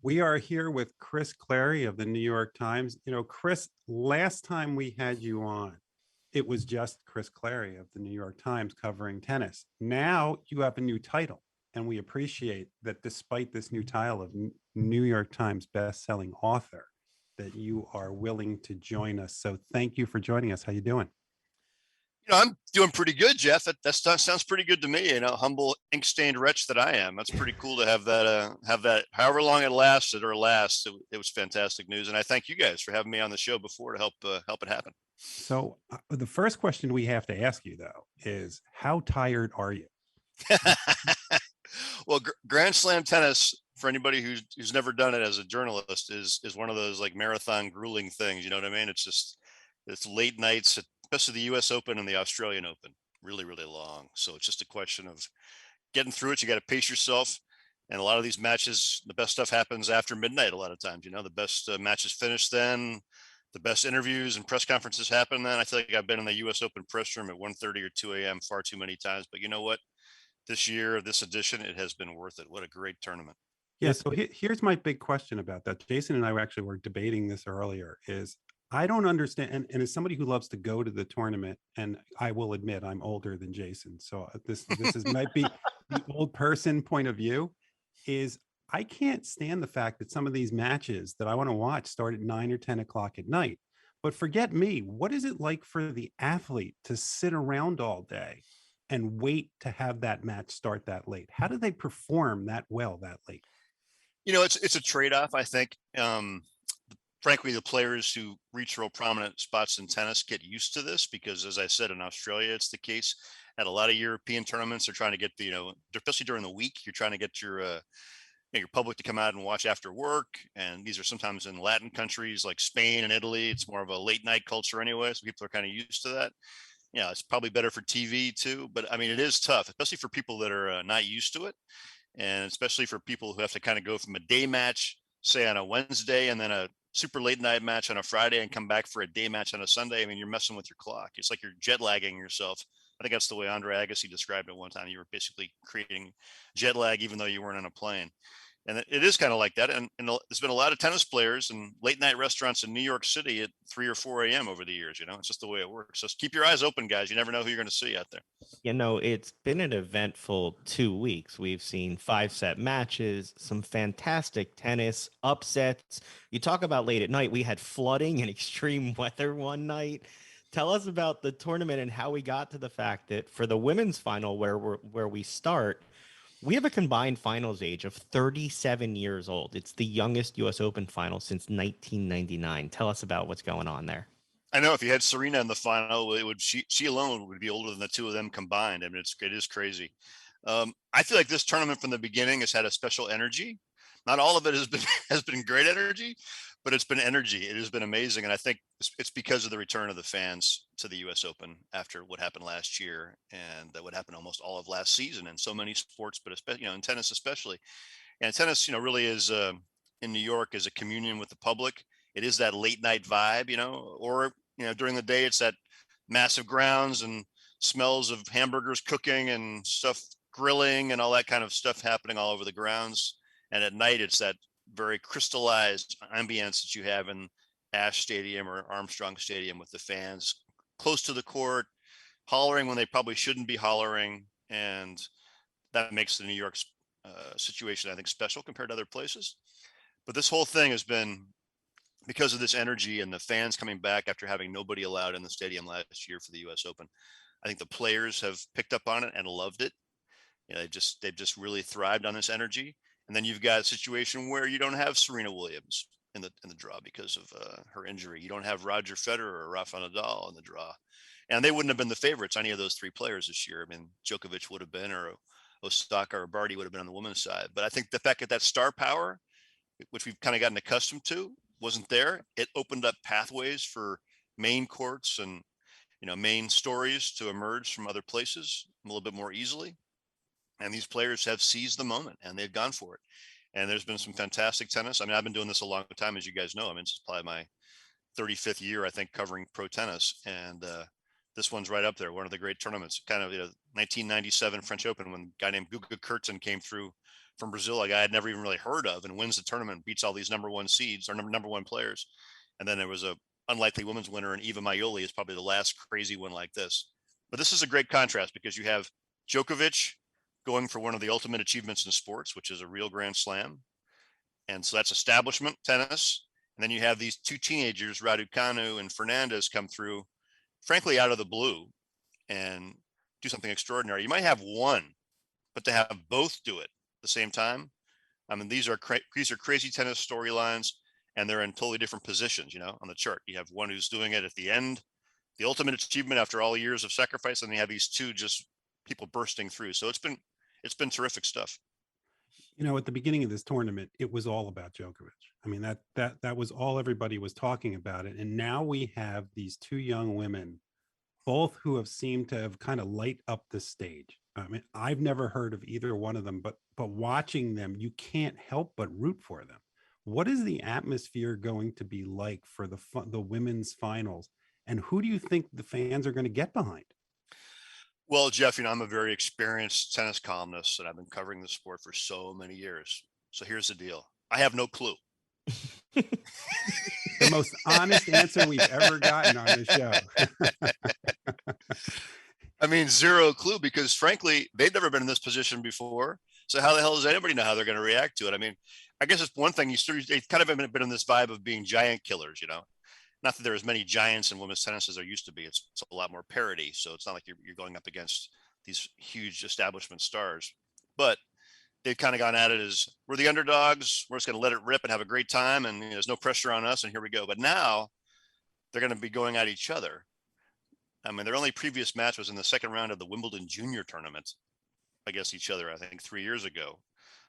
We are here with Chris Clarey of the New York Times. Chris, last time we had you on, it was just Chris Clarey of the New York Times covering tennis. Now you have a new title, and we appreciate that despite this new title of New York Times best-selling author, that you are willing to join us. So thank you for joining us. How you doing? I'm doing pretty good, Jeff. That sounds pretty good to me. Humble ink-stained wretch that I am. That's pretty cool to have that. However long it lasted or lasts, it was fantastic news. And I thank you guys for having me on the show before to help it happen. So the first question we have to ask you, though, is how tired are you? Well, Grand Slam tennis, for anybody who's never done it as a journalist, is one of those like marathon grueling things. You know what I mean? It's late nights, especially the U.S. Open and the Australian Open, really, really long. So it's just a question of getting through it. You got to pace yourself. And a lot of these matches, the best stuff happens after midnight. A lot of times, the best matches finish then. The best interviews and press conferences happen then. I feel like I've been in the U.S. Open press room at 1:30 or 2 a.m. far too many times. But you know what? This year, this edition, it has been worth it. What a great tournament. Yeah, so here's my big question about that. Jason and I were debating this earlier, is I don't understand, and as somebody who loves to go to the tournament, and I will admit I'm older than Jason, so this is might be the old person point of view, is I can't stand the fact that some of these matches that I want to watch start at 9 or 10 o'clock at night. But forget me, what is it like for the athlete to sit around all day and wait to have that match start that late? How do they perform that well that late? It's a trade-off, I think. Frankly, the players who reach real prominent spots in tennis get used to this because, as I said, in Australia, it's the case. At a lot of European tournaments, they're trying to get especially during the week, you're trying to get your public to come out and watch after work. And these are sometimes in Latin countries like Spain and Italy. It's more of a late night culture anyway, so people are kind of used to that. It's probably better for TV too, but I mean, it is tough, especially for people that are not used to it. And especially for people who have to kind of go from a day match, say on a Wednesday, and then a super late night match on a Friday and come back for a day match on a Sunday. I mean, you're messing with your clock. It's like you're jet lagging yourself. I think that's the way Andre Agassi described it one time. You were basically creating jet lag, even though you weren't on a plane. And it is kind of like that. And there's been a lot of tennis players and late night restaurants in New York City at 3 or 4 a.m. over the years. It's just the way it works. So keep your eyes open, guys. You never know who you're going to see out there. It's been an eventful 2 weeks. We've seen 5-set matches, some fantastic tennis, upsets. You talk about late at night. We had flooding and extreme weather one night. Tell us about the tournament and how we got to the fact that for the women's final, where we start, we have a combined finals age of 37 years old. It's the youngest U.S. Open final since 1999. Tell us about what's going on there. I know if you had Serena in the final, she alone would be older than the two of them combined. I mean, it is crazy. I feel like this tournament from the beginning has had a special energy. Not all of it has been great energy, but it's been energy. It has been amazing, and I think it's because of the return of the fans to the U.S. Open after what happened last year and what happened almost all of last season in so many sports, but especially in tennis especially. And tennis, really is in New York is a communion with the public. It is that late night vibe, or during the day it's that massive grounds and smells of hamburgers cooking and stuff grilling and all that kind of stuff happening all over the grounds. And at night it's that very crystallized ambience that you have in Ash Stadium or Armstrong Stadium with the fans close to the court, hollering when they probably shouldn't be hollering. And that makes the New York situation, I think, special compared to other places. But this whole thing has been because of this energy and the fans coming back after having nobody allowed in the stadium last year for the U.S. Open. I think the players have picked up on it and loved it. They've just really thrived on this energy. And then you've got a situation where you don't have Serena Williams in the draw because of her injury. You don't have Roger Federer or Rafa Nadal in the draw, and they wouldn't have been the favorites, any of those three players this year. I mean, Djokovic would have been, or Osaka or Barty would have been on the women's side. But I think the fact that star power, which we've kind of gotten accustomed to, wasn't there. It opened up pathways for main courts and main stories to emerge from other places a little bit more easily. And these players have seized the moment and they've gone for it. And there's been some fantastic tennis. I mean, I've been doing this a long time, as you guys know. I mean, it's probably my 35th year, I think, covering pro tennis. And this one's right up there. One of the great tournaments, kind of 1997 French Open, when a guy named Guga Kurtzen came through from Brazil, a guy I'd never even really heard of, and wins the tournament, beats all these number one seeds or number one players. And then there was a unlikely women's winner, and Eva Maioli is probably the last crazy one like this. But this is a great contrast because you have Djokovic going for one of the ultimate achievements in sports, which is a real Grand Slam. And so that's establishment tennis. And then you have these two teenagers, Raducanu and Fernandez, come through, frankly, out of the blue and do something extraordinary. You might have one, but to have both do it at the same time, I mean, these are crazy tennis storylines, and they're in totally different positions, on the chart. You have one who's doing it at the end, the ultimate achievement after all years of sacrifice, and you have these two just people bursting through. So it's been terrific stuff. At the beginning of this tournament, it was all about Djokovic. I mean, that was all everybody was talking about it. And now we have these two young women, both who have seemed to have kind of light up the stage. I mean, I've never heard of either one of them, but watching them, you can't help but root for them. What is the atmosphere going to be like for the women's finals? And who do you think the fans are going to get behind? Well, Jeff, I'm a very experienced tennis columnist, and I've been covering the sport for so many years. So here's the deal. I have no clue. The most honest answer we've ever gotten on the show. I mean, zero clue, because frankly, they've never been in this position before. So how the hell does anybody know how they're going to react to it? I mean, I guess it's one thing, they've kind of been in this vibe of being giant killers, Not that there are as many giants in women's tennis as there used to be. It's a lot more parity. So it's not like you're going up against these huge establishment stars. But they've kind of gone at it as, we're the underdogs. We're just going to let it rip and have a great time. And there's no pressure on us. And here we go. But now they're going to be going at each other. I mean, their only previous match was in the second round of the Wimbledon Junior tournament against each other, I think 3 years ago.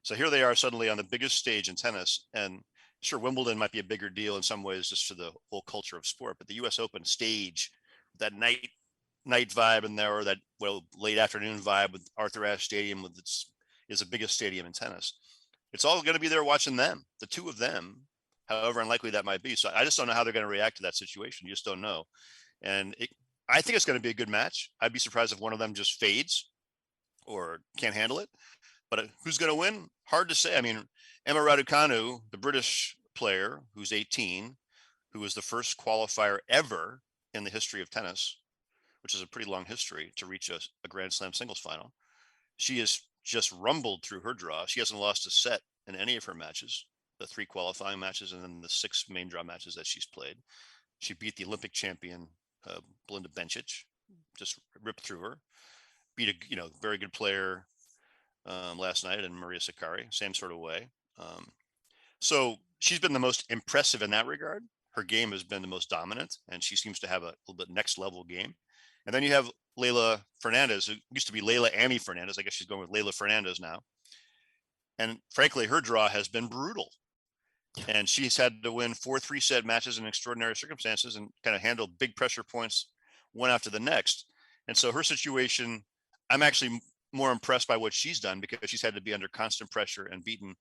So here they are suddenly on the biggest stage in tennis. And sure, Wimbledon might be a bigger deal in some ways just for the whole culture of sport, but the US Open stage, that night vibe in there, or that late afternoon vibe with Arthur Ashe Stadium, is the biggest stadium in tennis. It's all going to be there watching them, the two of them, however unlikely that might be. So I just don't know how they're going to react to that situation. You just don't know. And I think it's going to be a good match. I'd be surprised if one of them just fades or can't handle it. But who's going to win? Hard to say. I mean, Emma Raducanu, the British player who's 18, who was the first qualifier ever in the history of tennis, which is a pretty long history, to reach a Grand Slam singles final. She has just rumbled through her draw. She hasn't lost a set in any of her matches, the 3 qualifying matches and then the 6 main draw matches that she's played. She beat the Olympic champion, Belinda Bencic, just ripped through her. Beat a very good player last night, and Maria Sakkari, same sort of way. So she's been the most impressive in that regard. Her game has been the most dominant, and she seems to have a little bit next level game. And then you have Leylah Fernandez, who used to be Leylah Amy Fernandez. I guess she's going with Leylah Fernandez now. And frankly, her draw has been brutal. And she's had to win 4 3-set matches in extraordinary circumstances and kind of handle big pressure points one after the next. And so her situation, I'm actually more impressed by what she's done, because she's had to be under constant pressure and beaten,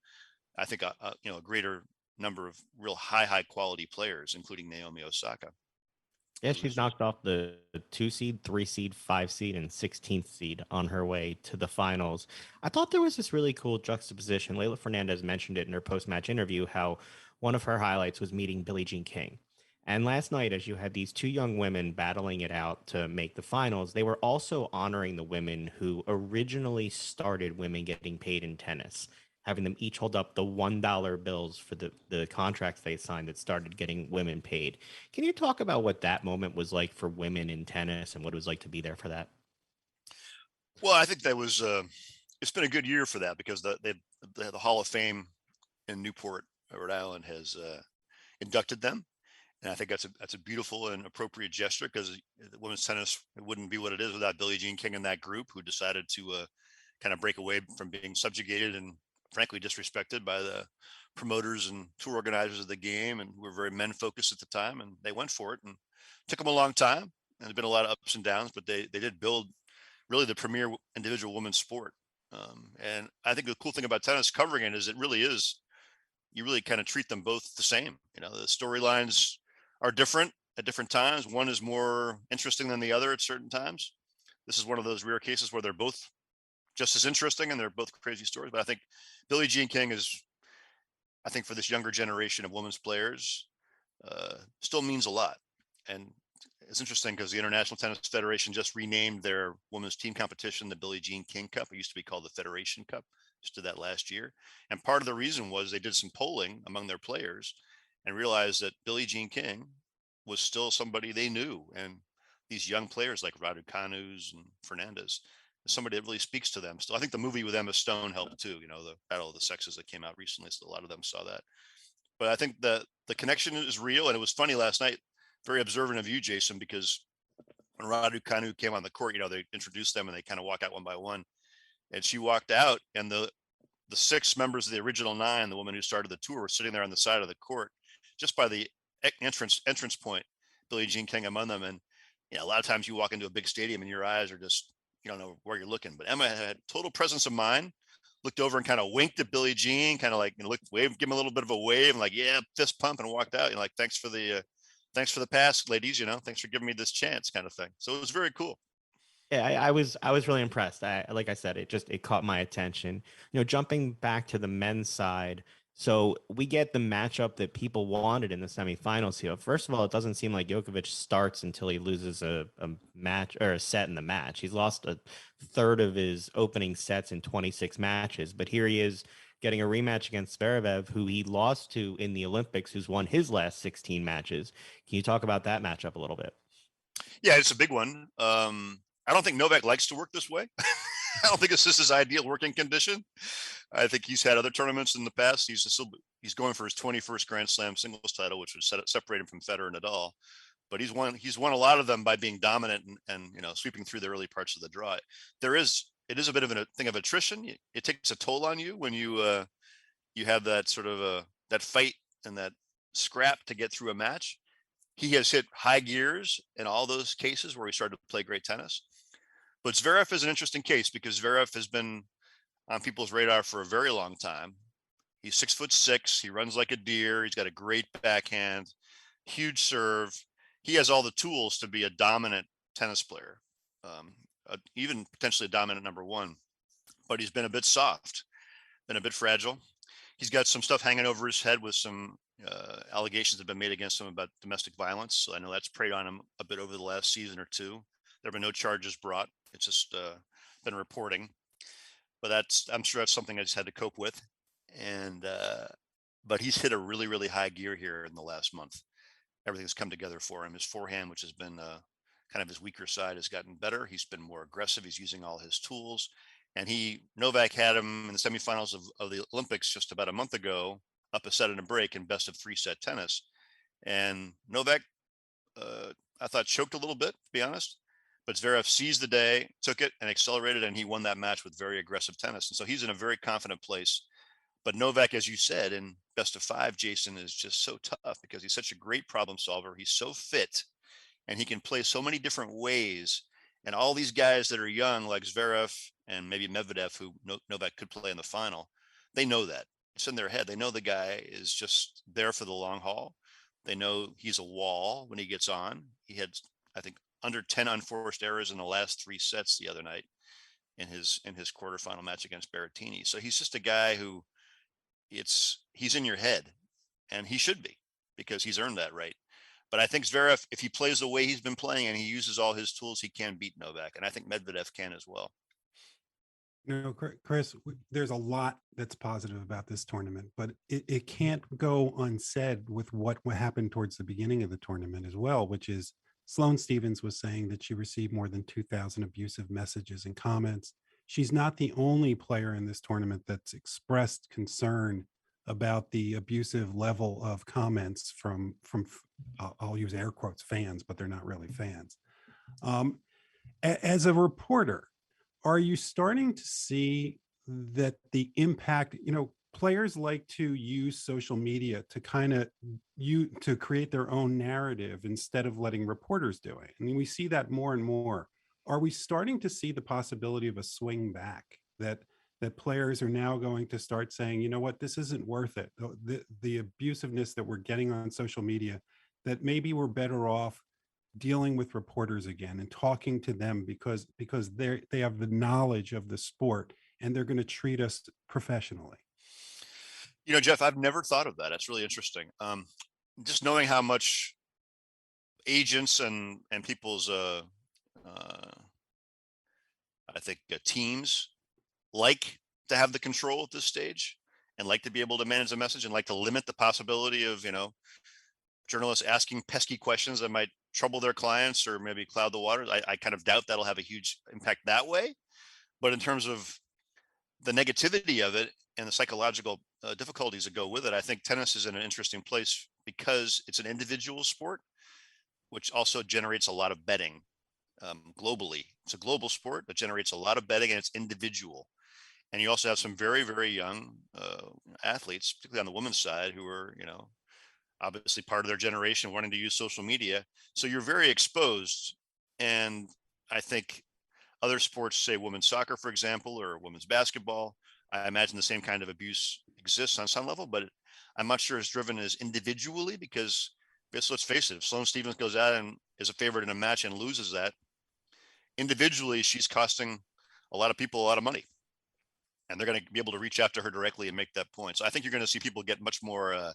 I think, a greater number of real high quality players, including Naomi Osaka. Yeah, she's knocked off the 2 seed, 3 seed, 5 seed, and 16th seed on her way to the finals. I thought there was this really cool juxtaposition. Leylah Fernandez mentioned it in her post-match interview, how one of her highlights was meeting Billie Jean King. And last night, as you had these 2 young women battling it out to make the finals, they were also honoring the women who originally started women getting paid in tennis, having them each hold up the $1 bills for the contracts they signed that started getting women paid. Can you talk about what that moment was like for women in tennis and what it was like to be there for that? Well, I think that was it's been a good year for that, because the Hall of Fame in Newport, Rhode Island, has inducted them. And I think that's a beautiful and appropriate gesture, because women's tennis wouldn't be what it is without Billie Jean King and that group, who decided to kind of break away from being subjugated and frankly disrespected by the promoters and tour organizers of the game, and who were very men focused at the time. And they went for it, and took them a long time. And there's been a lot of ups and downs, but they did build really the premier individual women's sport. And I think the cool thing about tennis, covering it, is you really kind of treat them both the same. The storylines are different at different times. One is more interesting than the other at certain times. This is one of those rare cases where they're both just as interesting, and they're both crazy stories. But I think Billie Jean King is, I think for this younger generation of women's players, still means a lot. And it's interesting because the International Tennis Federation just renamed their women's team competition the Billie Jean King Cup. It used to be called the Federation Cup. Just did that last year. And part of the reason was they did some polling among their players and realized that Billie Jean King was still somebody they knew. And these young players like Raducanu's and Fernandez, somebody that really speaks to them still. I think the movie with Emma Stone helped too, the Battle of the Sexes that came out recently. So a lot of them saw that. But I think the connection is real. And it was funny last night, very observant of you, Jason, because when Raducanu came on the court, they introduced them and they kind of walk out one by one. And she walked out, and the 6 members of the original 9, the woman who started the tour, were sitting there on the side of the court, just by the entrance point, Billie Jean King among them. And a lot of times you walk into a big stadium and your eyes are just, you don't know where you're looking. But Emma had total presence of mind, looked over and kind of winked at Billie Jean, kind of like waved, give him a little bit of a wave, and like, yeah, fist pump, and walked out. Like, thanks for the pass, ladies. Thanks for giving me this chance, kind of thing. So it was very cool. Yeah, I was really impressed. Like I said, it caught my attention. Jumping back to the men's side, so we get the matchup that people wanted in the semifinals here. First of all, it doesn't seem like Djokovic starts until he loses a match or a set in the match. He's lost a third of his opening sets in 26 matches, but here he is getting a rematch against Zverev, who he lost to in the Olympics, who's won his last 16 matches. Can you talk about that matchup a little bit? Yeah, it's a big one. I don't think Novak likes to work this way. I don't think it's just his ideal working condition. I think he's had other tournaments in the past. He's going for his 21st Grand Slam singles title, which would separate him from Federer and Nadal. But he's won a lot of them by being dominant and sweeping through the early parts of the draw. It is a bit of a thing of attrition. It takes a toll on you when you have that sort of that fight and that scrap to get through a match. He has hit high gears in all those cases where he started to play great tennis. But Zverev is an interesting case because Zverev has been on people's radar for a very long time. He's 6'6". He runs like a deer. He's got a great backhand, huge serve. He has all the tools to be a dominant tennis player, even potentially a dominant number 1. But he's been a bit soft, been a bit fragile. He's got some stuff hanging over his head with some allegations that have been made against him about domestic violence. So I know that's preyed on him a bit over the last season or two. There have been no charges brought. It's just been reporting. But I'm sure that's something I just had to cope with. And but he's hit a really, really high gear here in the last month. Everything's come together for him. His forehand, which has been kind of his weaker side, has gotten better. He's been more aggressive. He's using all his tools. And Novak had him in the semifinals of the Olympics just about a month ago, up a set and a break in best of 3-set tennis. And Novak, I thought, choked a little bit, to be honest. But Zverev seized the day, took it, and accelerated, and he won that match with very aggressive tennis. And so he's in a very confident place. But Novak, as you said, in best of 5, Jason, is just so tough because he's such a great problem solver. He's so fit, and he can play so many different ways. And all these guys that are young, like Zverev and maybe Medvedev, who Novak could play in the final, they know that. It's in their head. They know the guy is just there for the long haul. They know he's a wall when he gets on. He had, I think, under 10 unforced errors in the last 3 sets the other night in his quarterfinal match against Berrettini. So he's just a guy who he's in your head, and he should be, because he's earned that right. But I think Zverev, if he plays the way he's been playing and he uses all his tools, he can beat Novak. And I think Medvedev can as well. Chris, there's a lot that's positive about this tournament, but it can't go unsaid with what happened towards the beginning of the tournament as well, which is Sloane Stephens was saying that she received more than 2,000 abusive messages and comments. She's not the only player in this tournament that's expressed concern about the abusive level of comments from I'll use air quotes, fans, but they're not really fans. As a reporter, are you starting to see that the impact, players like to use social media to to create their own narrative instead of letting reporters do it? I mean, we see that more and more. Are we starting to see the possibility of a swing back that players are now going to start saying, you know what, this isn't worth it. The abusiveness that we're getting on social media, that maybe we're better off dealing with reporters again and talking to them because they have the knowledge of the sport and they're going to treat us professionally. You know, Jeff, I've never thought of that. That's really interesting. Just knowing how much agents and people's I think teams like to have the control at this stage and like to be able to manage the message and like to limit the possibility of, you know, journalists asking pesky questions that might trouble their clients or maybe cloud the waters. I kind of doubt that'll have a huge impact that way. But in terms of the negativity of it and the psychological difficulties that go with it, I think tennis is in an interesting place because it's an individual sport, which also generates a lot of betting globally. It's a global sport that generates a lot of betting and it's individual. And you also have some very, very young athletes, particularly on the women's side, who are, you know, obviously part of their generation wanting to use social media. So you're very exposed. And I think other sports, say women's soccer, for example, or women's basketball, I imagine the same kind of abuse exists on some level, but I'm not sure it's driven as individually because let's face it, if Sloane Stephens goes out and is a favorite in a match and loses that, individually, she's costing a lot of people a lot of money. And they're going to be able to reach out to her directly and make that point. So I think you're going to see people get much more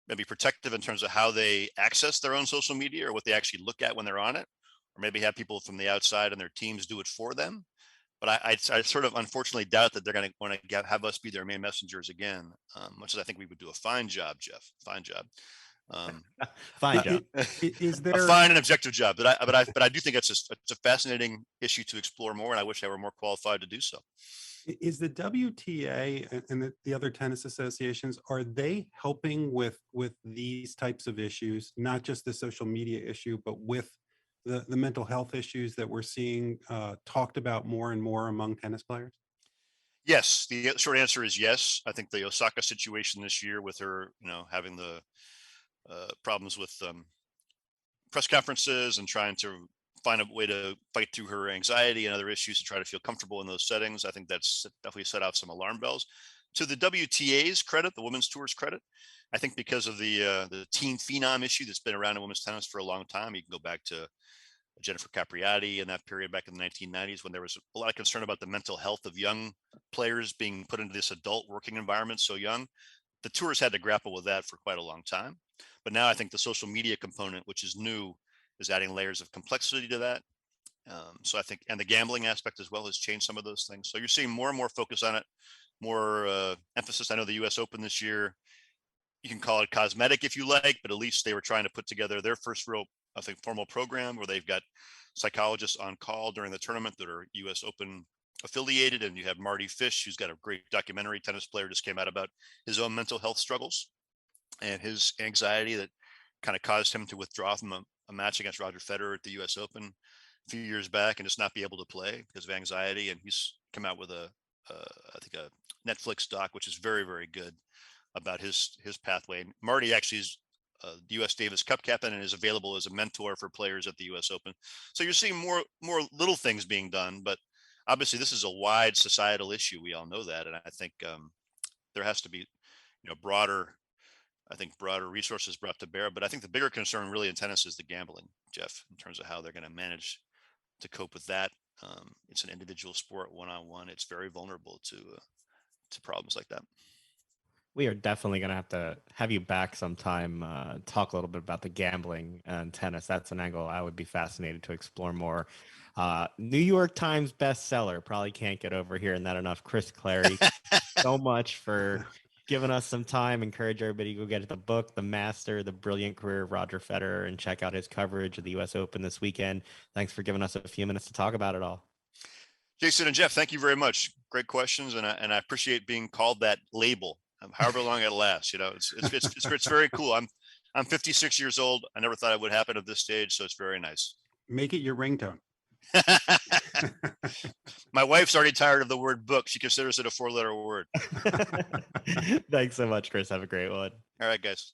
maybe protective in terms of how they access their own social media or what they actually look at when they're on it, or maybe have people from the outside and their teams do it for them. But I sort of unfortunately doubt that they're going to want to have us be their main messengers again, much as I think we would do a fine job, Jeff. Fine job. Fine job. Is there a fine and objective job? But I do think it's a fascinating issue to explore more, and I wish I were more qualified to do so. Is the WTA and the other tennis associations, are they helping with these types of issues, not just the social media issue, but with the mental health issues that we're seeing talked about more and more among tennis players? Yes, the short answer is yes. I think the Osaka situation this year with her, you know, having the problems with press conferences and trying to find a way to fight through her anxiety and other issues to try to feel comfortable in those settings. I think that's definitely set off some alarm bells. To the WTA's credit, the women's tour's credit, I think because of the teen phenom issue that's been around in women's tennis for a long time. You can go back to Jennifer Capriati in that period back in the 1990s when there was a lot of concern about the mental health of young players being put into this adult working environment so young. The tours had to grapple with that for quite a long time. But now I think the social media component, which is new, is adding layers of complexity to that. So I think, and the gambling aspect as well has changed some of those things. So you're seeing more and more focus on it, more emphasis. I know the US Open this year, you can call it cosmetic if you like, but at least they were trying to put together their first real, I think, formal program where they've got psychologists on call during the tournament that are US Open affiliated. And you have Marty Fish, who's got a great documentary tennis player, just came out about his own mental health struggles and his anxiety that kind of caused him to withdraw from a match against Roger Federer at the US Open a few years back and just not be able to play because of anxiety. And he's come out with I think a Netflix doc, which is very, very good about his pathway. And Marty actually is the US Davis Cup captain and is available as a mentor for players at the US Open. So you're seeing more little things being done, but obviously this is a wide societal issue. We all know that. And I think there has to be, you know, broader resources brought to bear. But I think the bigger concern really in tennis is the gambling, Jeff, in terms of how they're going to manage to cope with that. It's an individual sport, one-on-one. It's very vulnerable to problems like that. We are definitely going to have you back sometime, talk a little bit about the gambling and tennis. That's an angle I would be fascinated to explore more. New York Times bestseller, probably can't get over hearing that enough. Chris Clarey, so much for giving us some time. Encourage everybody to go get the book, The Master, The Brilliant Career of Roger Federer, and check out his coverage of the US Open this weekend. Thanks for giving us a few minutes to talk about it all. Jason and Jeff, thank you very much. Great questions. And I appreciate being called that label, however long it lasts. You know, it's very cool. I'm 56 years old. I never thought it would happen at this stage. So it's very nice. Make it your ringtone. My wife's already tired of the word book. She considers it a 4-letter word. Thanks so much, Chris. Have a great one. All right, guys.